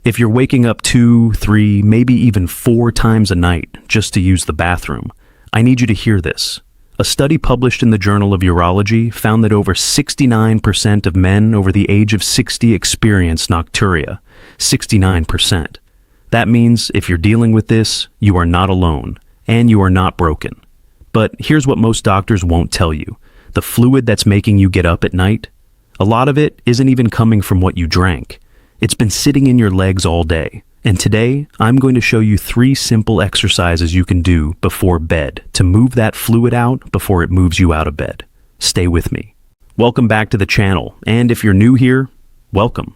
If you're waking up 2, 3, maybe even 4 times a night just to use the bathroom, I need you to hear this. A study published in the Journal of Urology found that over 69% of men over the age of 60 experience nocturia. 69%. That means if you're dealing with this, you are not alone, and you are not broken. But here's what most doctors won't tell you. The fluid that's making you get up at night, a lot of it isn't even coming from what you drank. It's been sitting in your legs all day. And today, I'm going to show you 3 simple exercises you can do before bed to move that fluid out before it moves you out of bed. Stay with me. Welcome back to the channel, and if you're new here, welcome.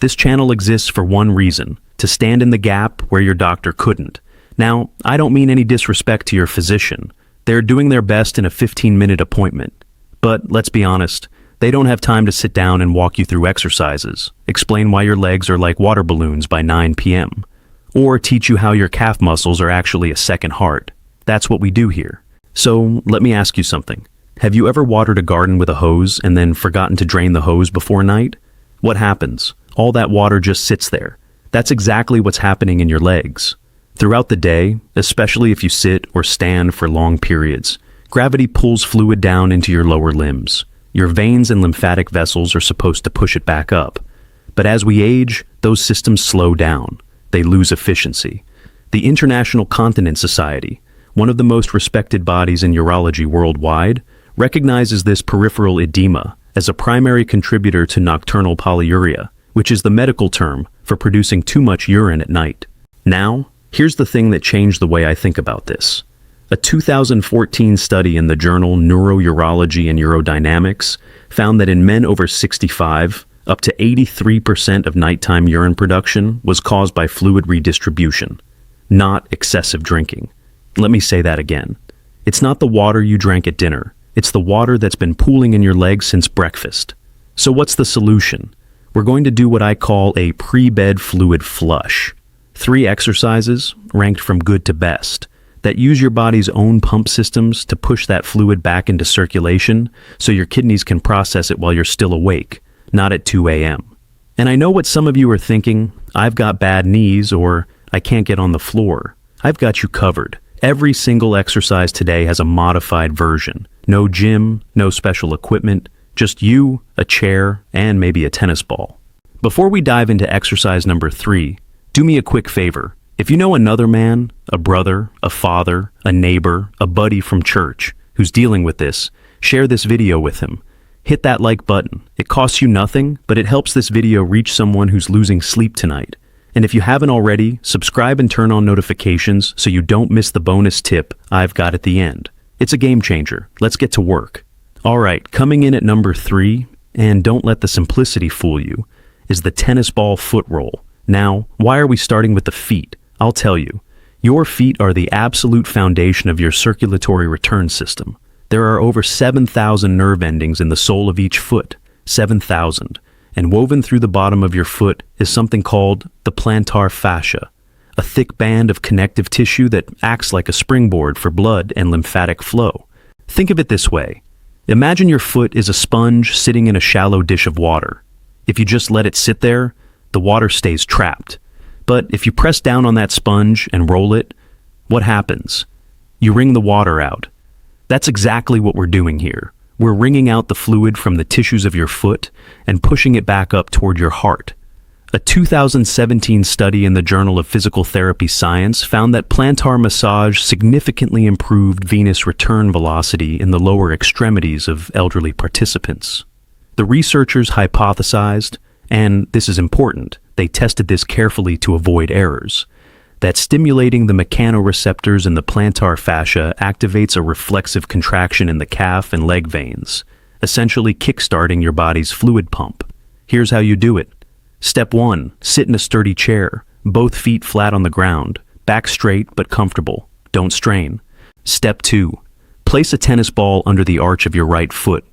This channel exists for one reason, to stand in the gap where your doctor couldn't. Now, I don't mean any disrespect to your physician. They're doing their best in a 15-minute appointment. But let's be honest, they don't have time to sit down and walk you through exercises, explain why your legs are like water balloons by 9 p.m., or teach you how your calf muscles are actually a second heart. That's what we do here. So let me ask you something. Have you ever watered a garden with a hose and then forgotten to drain the hose before night? What happens? All that water just sits there. That's exactly what's happening in your legs. Throughout the day, especially if you sit or stand for long periods, gravity pulls fluid down into your lower limbs. Your veins and lymphatic vessels are supposed to push it back up. But as we age, those systems slow down. They lose efficiency. The International Continence Society, one of the most respected bodies in urology worldwide, recognizes this peripheral edema as a primary contributor to nocturnal polyuria, which is the medical term for producing too much urine at night. Now, here's the thing that changed the way I think about this. A 2014 study in the journal Neurourology and Urodynamics found that in men over 65, up to 83% of nighttime urine production was caused by fluid redistribution, not excessive drinking. Let me say that again. It's not the water you drank at dinner. It's the water that's been pooling in your legs since breakfast. So what's the solution? We're going to do what I call a pre-bed fluid flush. 3 exercises, ranked from good to best, that use your body's own pump systems to push that fluid back into circulation so your kidneys can process it while you're still awake, not at 2 a.m. And I know what some of you are thinking, I've got bad knees or I can't get on the floor. I've got you covered. Every single exercise today has a modified version. No gym, no special equipment, just you, a chair, and maybe a tennis ball. Before we dive into exercise number 3, do me a quick favor. If you know another man, a brother, a father, a neighbor, a buddy from church who's dealing with this, share this video with him. Hit that like button. It costs you nothing, but it helps this video reach someone who's losing sleep tonight. And if you haven't already, subscribe and turn on notifications so you don't miss the bonus tip I've got at the end. It's a game changer. Let's get to work. All right, coming in at number 3, and don't let the simplicity fool you, is the tennis ball foot roll. Now, why are we starting with the feet? I'll tell you, your feet are the absolute foundation of your circulatory return system. There are over 7,000 nerve endings in the sole of each foot, 7,000, and woven through the bottom of your foot is something called the plantar fascia, a thick band of connective tissue that acts like a springboard for blood and lymphatic flow. Think of it this way. Imagine your foot is a sponge sitting in a shallow dish of water. If you just let it sit there, the water stays trapped. But if you press down on that sponge and roll it, what happens? You wring the water out. That's exactly what we're doing here. We're wringing out the fluid from the tissues of your foot and pushing it back up toward your heart. A 2017 study in the Journal of Physical Therapy Science found that plantar massage significantly improved venous return velocity in the lower extremities of elderly participants. The researchers hypothesized, and this is important, they tested this carefully to avoid errors, that stimulating the mechanoreceptors in the plantar fascia activates a reflexive contraction in the calf and leg veins, essentially kickstarting your body's fluid pump. Here's how you do it. Step 1, sit in a sturdy chair, both feet flat on the ground, back straight but comfortable, don't strain. Step 2, place a tennis ball under the arch of your right foot.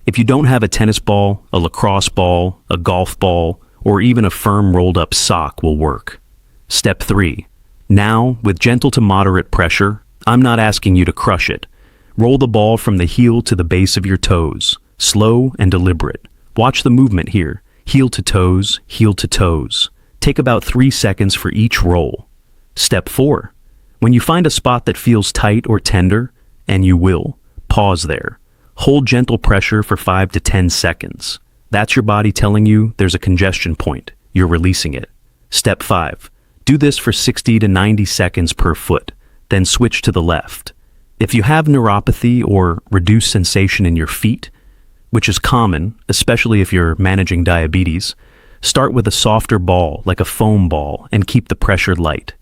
If you don't have a tennis ball, a lacrosse ball, a golf ball, or even a firm rolled-up sock will work. Step 3. Now, with gentle to moderate pressure, I'm not asking you to crush it. Roll the ball from the heel to the base of your toes, slow and deliberate. Watch the movement here, heel to toes, Take about 3 seconds for each roll. Step 4. When you find a spot that feels tight or tender, and you will, pause there. Hold gentle pressure for 5 to 10 seconds. That's your body telling you there's a congestion point. You're releasing it. Step 5. Do this for 60 to 90 seconds per foot, then switch to the left. If you have neuropathy or reduced sensation in your feet, which is common, especially if you're managing diabetes, start with a softer ball, like a foam ball, and keep the pressure light.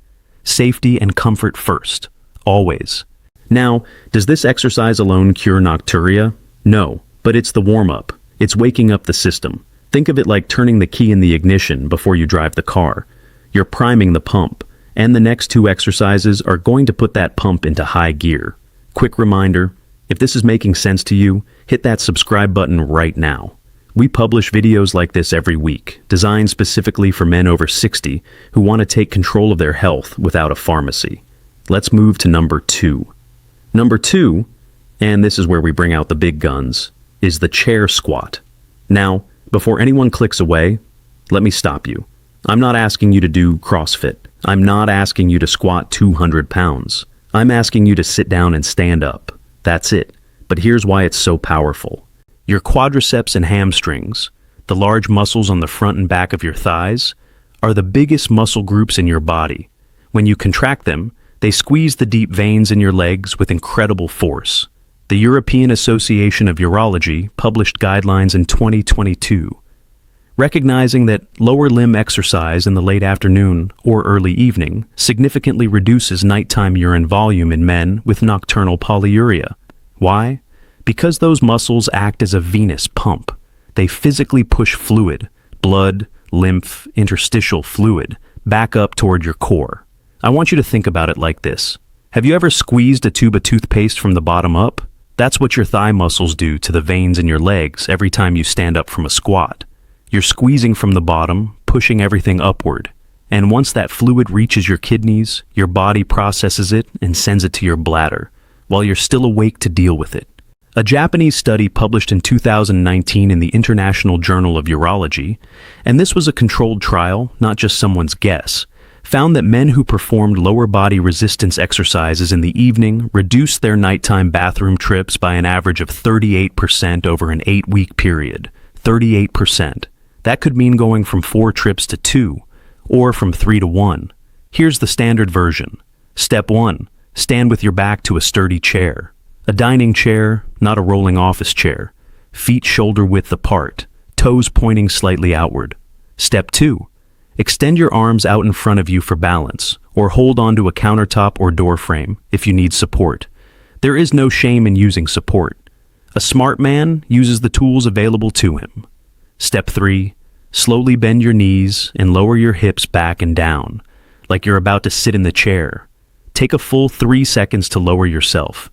Safety and comfort first, always. Now, does this exercise alone cure nocturia? No, but it's the warm-up. It's waking up the system. Think of it like turning the key in the ignition before you drive the car. You're priming the pump, and the next 2 exercises are going to put that pump into high gear. Quick reminder, if this is making sense to you, hit that subscribe button right now. We publish videos like this every week, designed specifically for men over 60 who want to take control of their health without a pharmacy. Let's move to number 2. Number 2, and this is where we bring out the big guns, is the chair squat. Now, before anyone clicks away, let me stop you. I'm not asking you to do CrossFit. I'm not asking you to squat 200 pounds. I'm asking you to sit down and stand up. That's it. But here's why it's so powerful. Your quadriceps and hamstrings, the large muscles on the front and back of your thighs, are the biggest muscle groups in your body. When you contract them, they squeeze the deep veins in your legs with incredible force. The European Association of Urology published guidelines in 2022, recognizing that lower limb exercise in the late afternoon or early evening significantly reduces nighttime urine volume in men with nocturnal polyuria. Why? Because those muscles act as a venous pump. They physically push fluid, blood, lymph, interstitial fluid, back up toward your core. I want you to think about it like this. Have you ever squeezed a tube of toothpaste from the bottom up? That's what your thigh muscles do to the veins in your legs every time you stand up from a squat. You're squeezing from the bottom, pushing everything upward. And once that fluid reaches your kidneys, your body processes it and sends it to your bladder, while you're still awake to deal with it. A Japanese study published in 2019 in the International Journal of Urology, and this was a controlled trial, not just someone's guess, found that men who performed lower body resistance exercises in the evening reduced their nighttime bathroom trips by an average of 38% over an 8-week period. 38%. That could mean going from 4 trips to 2, or from 3 to 1. Here's the standard version. Step 1. Stand with your back to a sturdy chair. A dining chair, not a rolling office chair. Feet shoulder width apart, toes pointing slightly outward. Step 2. Extend your arms out in front of you for balance, or hold onto a countertop or door frame if you need support. There is no shame in using support. A smart man uses the tools available to him. Step 3. Slowly bend your knees and lower your hips back and down, like you're about to sit in the chair. Take a full 3 seconds to lower yourself.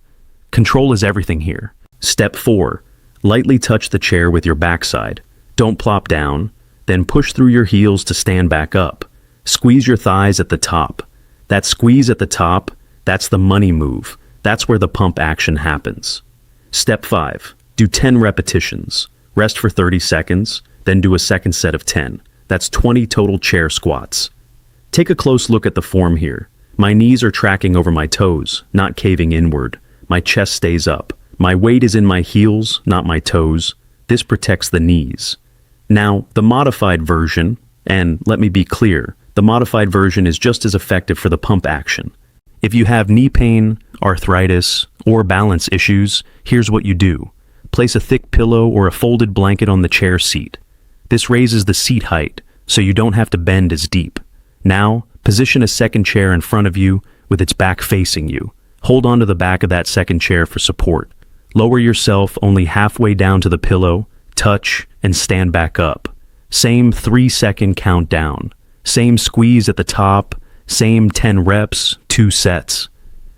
Control is everything here. Step 4. Lightly touch the chair with your backside. Don't plop down, then push through your heels to stand back up. Squeeze your thighs at the top. That squeeze at the top, that's the money move. That's where the pump action happens. Step 5. Do 10 repetitions. Rest for 30 seconds, then do a second set of 10. That's 20 total chair squats. Take a close look at the form here. My knees are tracking over my toes, not caving inward. My chest stays up. My weight is in my heels, not my toes. This protects the knees. Now, the modified version, and let me be clear, the modified version is just as effective for the pump action. If you have knee pain, arthritis, or balance issues, here's what you do. Place a thick pillow or a folded blanket on the chair seat. This raises the seat height, so you don't have to bend as deep. Now, position a second chair in front of you with its back facing you. Hold onto the back of that second chair for support. Lower yourself only halfway down to the pillow, touch, and stand back up. Same 3-second countdown. Same squeeze at the top. Same 10 reps, 2 sets.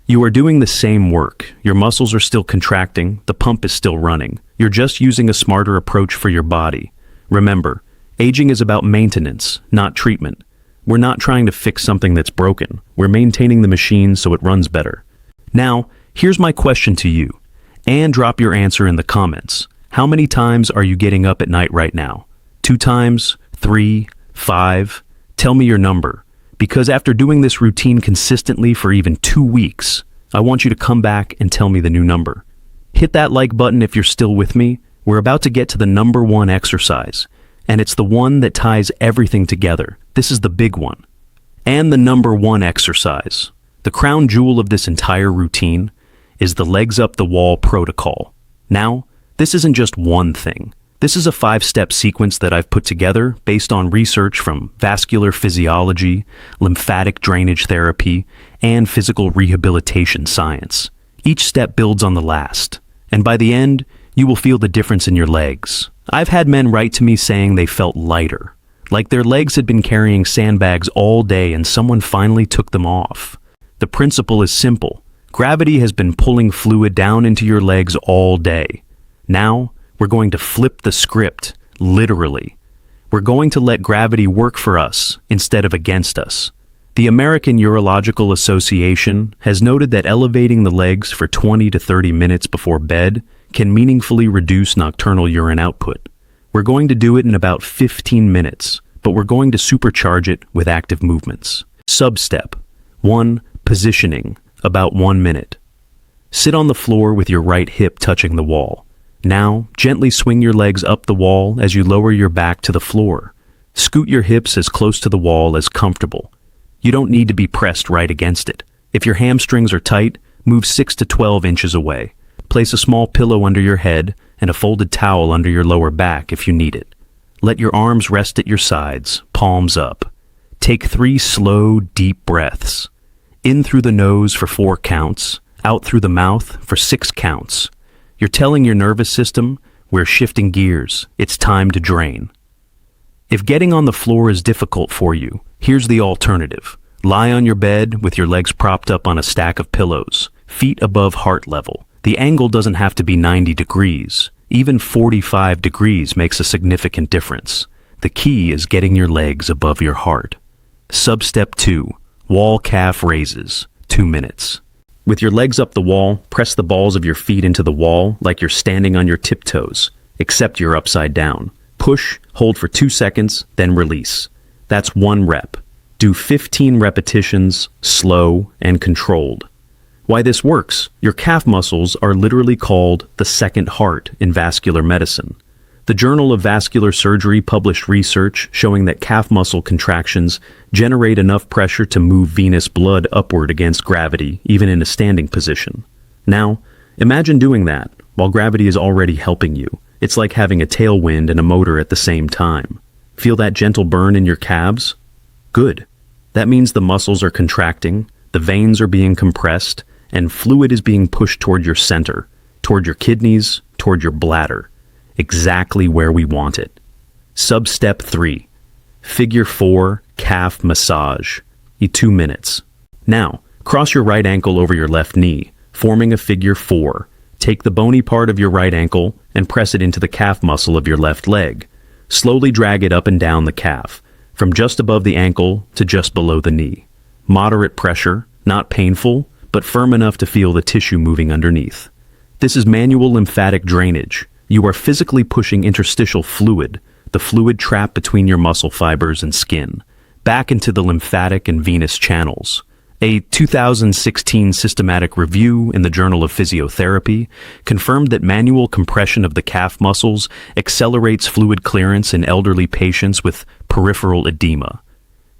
You are doing the same work. Your muscles are still contracting, the pump is still running. You're just using a smarter approach for your body. Remember, aging is about maintenance, not treatment. We're not trying to fix something that's broken. We're maintaining the machine so it runs better. Now, here's my question to you, and drop your answer in the comments. How many times are you getting up at night right now? 2 times? 3? 5? Tell me your number, because after doing this routine consistently for even 2 weeks, I want you to come back and tell me the new number. Hit that like button if you're still with me. We're about to get to the number 1 exercise, and it's the one that ties everything together. This is the big one. And the number 1 exercise, the crown jewel of this entire routine, is the legs up the wall protocol. Now, this isn't just one thing. This is a 5-step sequence that I've put together based on research from vascular physiology, lymphatic drainage therapy, and physical rehabilitation science. Each step builds on the last, and by the end, you will feel the difference in your legs. I've had men write to me saying they felt lighter, like their legs had been carrying sandbags all day and someone finally took them off. The principle is simple. Gravity has been pulling fluid down into your legs all day. Now, we're going to flip the script, literally. We're going to let gravity work for us instead of against us. The American Urological Association has noted that elevating the legs for 20 to 30 minutes before bed can meaningfully reduce nocturnal urine output. We're going to do it in about 15 minutes, but we're going to supercharge it with active movements. Sub-step 1. Positioning, about 1 minute. Sit on the floor with your right hip touching the wall. Now, gently swing your legs up the wall as you lower your back to the floor. Scoot your hips as close to the wall as comfortable. You don't need to be pressed right against it. If your hamstrings are tight, move 6 to 12 inches away. Place a small pillow under your head and a folded towel under your lower back if you need it. Let your arms rest at your sides, palms up. Take 3 slow, deep breaths. In through the nose for 4 counts, out through the mouth for 6 counts. You're telling your nervous system, we're shifting gears, it's time to drain. If getting on the floor is difficult for you, here's the alternative. Lie on your bed with your legs propped up on a stack of pillows, feet above heart level. The angle doesn't have to be 90 degrees. Even 45 degrees makes a significant difference. The key is getting your legs above your heart. Sub-step 2, wall calf raises, 2 minutes. With your legs up the wall, press the balls of your feet into the wall like you're standing on your tiptoes, except you're upside down. Push, hold for 2 seconds, then release. That's 1 rep. Do 15 repetitions, slow and controlled. Why this works? Your calf muscles are literally called the second heart in vascular medicine. The Journal of Vascular Surgery published research showing that calf muscle contractions generate enough pressure to move venous blood upward against gravity, even in a standing position. Now, imagine doing that while gravity is already helping you. It's like having a tailwind and a motor at the same time. Feel that gentle burn in your calves? Good. That means the muscles are contracting, the veins are being compressed, and fluid is being pushed toward your center, toward your kidneys, toward your bladder. Exactly where we want it. Sub-step 3, figure 4 calf massage, 2 minutes. Now, cross your right ankle over your left knee, forming a figure 4. Take the bony part of your right ankle and press it into the calf muscle of your left leg. Slowly drag it up and down the calf, from just above the ankle to just below the knee. Moderate pressure, not painful, but firm enough to feel the tissue moving underneath. This is manual lymphatic drainage. You are physically pushing interstitial fluid, the fluid trapped between your muscle fibers and skin, back into the lymphatic and venous channels. A 2016 systematic review in the Journal of Physiotherapy confirmed that manual compression of the calf muscles accelerates fluid clearance in elderly patients with peripheral edema.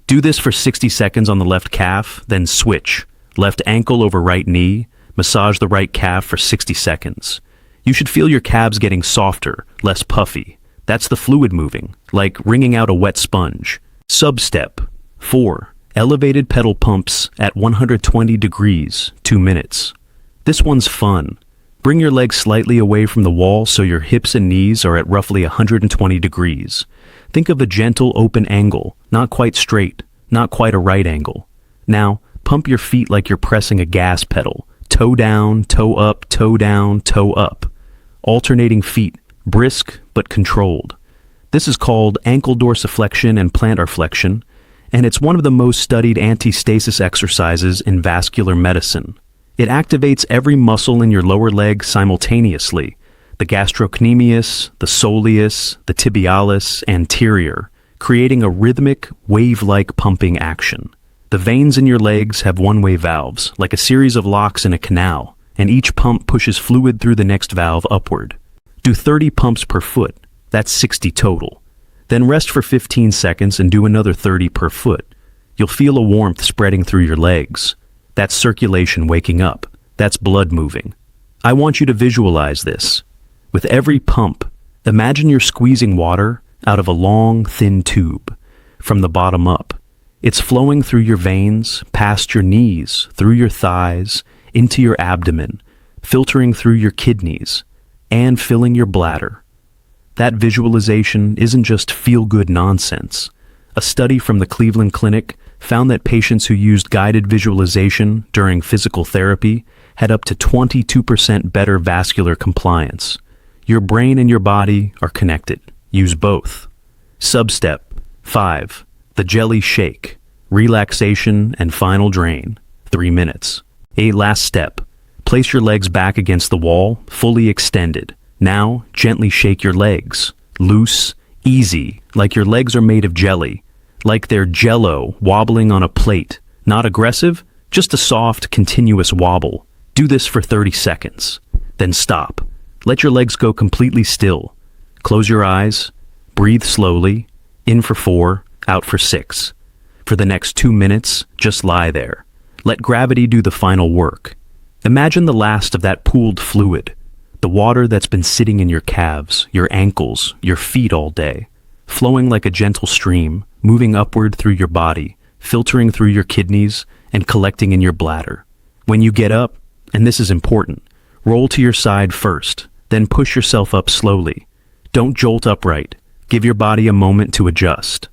Do this for 60 seconds on the left calf, then switch. Left ankle over right knee, massage the right calf for 60 seconds. You should feel your calves getting softer, less puffy. That's the fluid moving, like wringing out a wet sponge. Sub-step 4, elevated pedal pumps at 120 degrees, 2 minutes. This one's fun. Bring your legs slightly away from the wall so your hips and knees are at roughly 120 degrees. Think of a gentle open angle, not quite straight, not quite a right angle. Now, pump your feet like you're pressing a gas pedal. Toe down, toe up, toe down, toe up. Alternating feet, brisk but controlled. This is called ankle dorsiflexion and plantar flexion, and it's one of the most studied anti-stasis exercises in vascular medicine. It activates every muscle in your lower leg simultaneously, the gastrocnemius, the soleus, the tibialis, anterior, creating a rhythmic, wave-like pumping action. The veins in your legs have one-way valves, like a series of locks in a canal, and each pump pushes fluid through the next valve upward. Do 30 pumps per foot. That's 60 total. Then rest for 15 seconds and do another 30 per foot. You'll feel a warmth spreading through your legs. That's circulation waking up. That's blood moving. I want you to visualize this. With every pump, imagine you're squeezing water out of a long, thin tube from the bottom up. It's flowing through your veins, past your knees, through your thighs, into your abdomen, filtering through your kidneys, and filling your bladder. That visualization isn't just feel-good nonsense. A study from the Cleveland Clinic found that patients who used guided visualization during physical therapy had up to 22% better vascular compliance. Your brain and your body are connected. Use both. Sub-step 5. The jelly shake. Relaxation and final drain. 3 minutes. A last step. Place your legs back against the wall, fully extended. Now, gently shake your legs. Loose, easy, like your legs are made of jelly. Like they're jello wobbling on a plate. Not aggressive, just a soft, continuous wobble. Do this for 30 seconds. Then stop. Let your legs go completely still. Close your eyes. Breathe slowly. In for 4, out for 6. For the next 2 minutes, just lie there. Let gravity do the final work. Imagine the last of that pooled fluid, the water that's been sitting in your calves, your ankles, your feet all day, flowing like a gentle stream, moving upward through your body, filtering through your kidneys, and collecting in your bladder. When you get up, and this is important, roll to your side first, then push yourself up slowly. Don't jolt upright. Give your body a moment to adjust.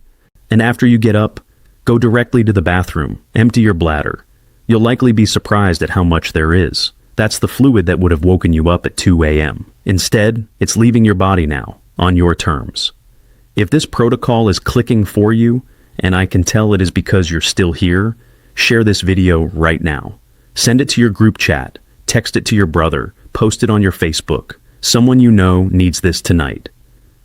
And after you get up, go directly to the bathroom. Empty your bladder. You'll likely be surprised at how much there is. That's the fluid that would have woken you up at 2 a.m. Instead, it's leaving your body now, on your terms. If this protocol is clicking for you, and I can tell it is because you're still here, share this video right now. Send it to your group chat, text it to your brother, post it on your Facebook. Someone you know needs this tonight.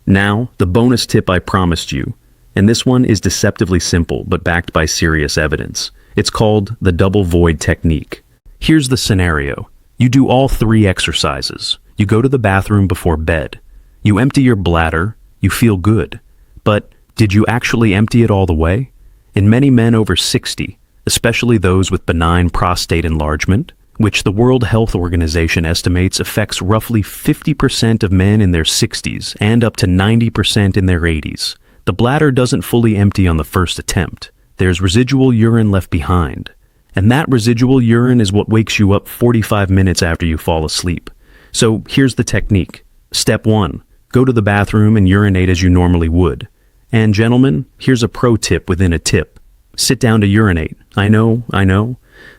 Now, the bonus tip I promised you, and this one is deceptively simple but backed by serious evidence. It's called the double void technique. Here's the scenario. You do all 3 exercises. You go to the bathroom before bed. You empty your bladder. You feel good. But did you actually empty it all the way? In many men over 60, especially those with benign prostate enlargement, which the World Health Organization estimates affects roughly 50% of men in their 60s and up to 90% in their 80s. The bladder doesn't fully empty on the first attempt. There's residual urine left behind. And that residual urine is what wakes you up 45 minutes after you fall asleep. So here's the technique. Step 1. Go to the bathroom and urinate as you normally would. And gentlemen, here's a pro tip within a tip. Sit down to urinate. I know.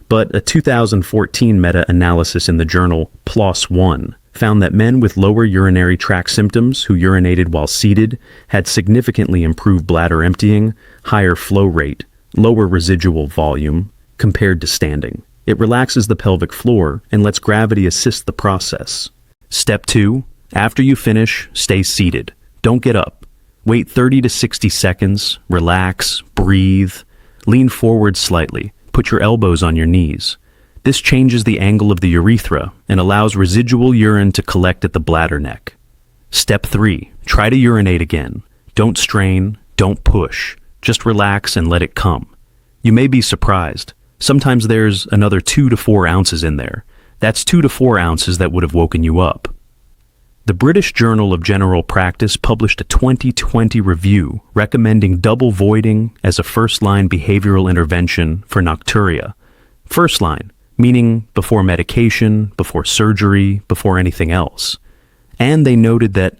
But a 2014 meta-analysis in the journal PLOS One found that men with lower urinary tract symptoms who urinated while seated had significantly improved bladder emptying, higher flow rate, lower residual volume, compared to standing. It relaxes the pelvic floor and lets gravity assist the process. Step 2. After you finish, stay seated. Don't get up. Wait 30 to 60 seconds, relax, breathe, lean forward slightly. Put your elbows on your knees. This changes the angle of the urethra and allows residual urine to collect at the bladder neck. Step 3. Try to urinate again. Don't strain, don't push. Just relax and let it come. You may be surprised. Sometimes there's another 2 to 4 ounces in there. That's 2 to 4 ounces that would have woken you up. The British Journal of General Practice published a 2020 review recommending double voiding as a first-line behavioral intervention for nocturia. First line, meaning before medication, before surgery, before anything else. And they noted that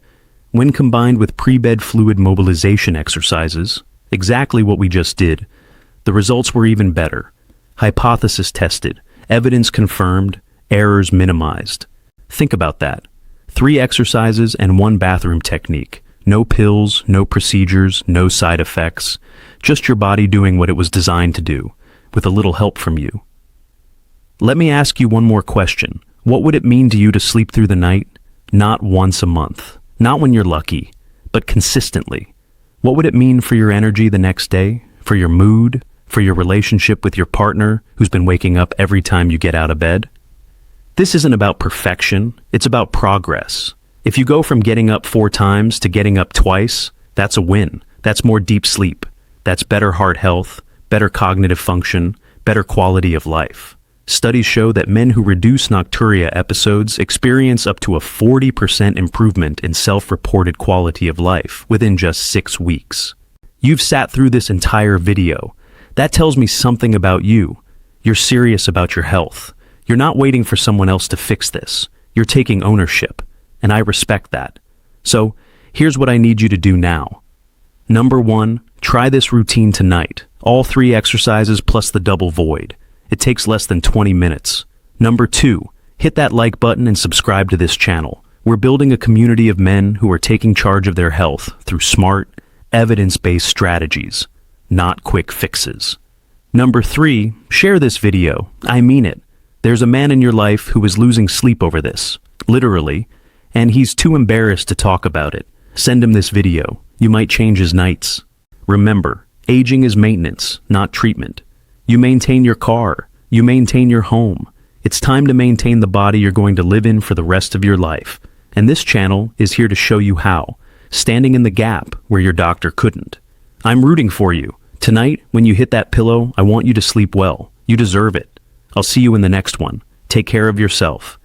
when combined with pre-bed fluid mobilization exercises, exactly what we just did, the results were even better. Hypothesis tested, evidence confirmed, errors minimized. Think about that. 3 exercises and 1 bathroom technique. No pills, no procedures, no side effects. Just your body doing what it was designed to do, with a little help from you. Let me ask you one more question. What would it mean to you to sleep through the night? Not once a month. Not when you're lucky, but consistently. What would it mean for your energy the next day, for your mood, for your relationship with your partner who's been waking up every time you get out of bed? This isn't about perfection, it's about progress. If you go from getting up 4 times to getting up twice, that's a win. That's more deep sleep. That's better heart health, better cognitive function, better quality of life. Studies show that men who reduce nocturia episodes experience up to a 40% improvement in self-reported quality of life within just 6 weeks. You've sat through this entire video. That tells me something about you. You're serious about your health. You're not waiting for someone else to fix this. You're taking ownership, and I respect that. So, here's what I need you to do now. Number 1, try this routine tonight. All 3 exercises plus the double void. It takes less than 20 minutes. Number 2, hit that like button and subscribe to this channel. We're building a community of men who are taking charge of their health through smart, evidence-based strategies, not quick fixes. Number 3, share this video. I mean it. There's a man in your life who is losing sleep over this, literally, and he's too embarrassed to talk about it. Send him this video. You might change his nights. Remember, aging is maintenance, not treatment. You maintain your car. You maintain your home. It's time to maintain the body you're going to live in for the rest of your life. And this channel is here to show you how, standing in the gap where your doctor couldn't. I'm rooting for you. Tonight, when you hit that pillow, I want you to sleep well. You deserve it. I'll see you in the next one. Take care of yourself.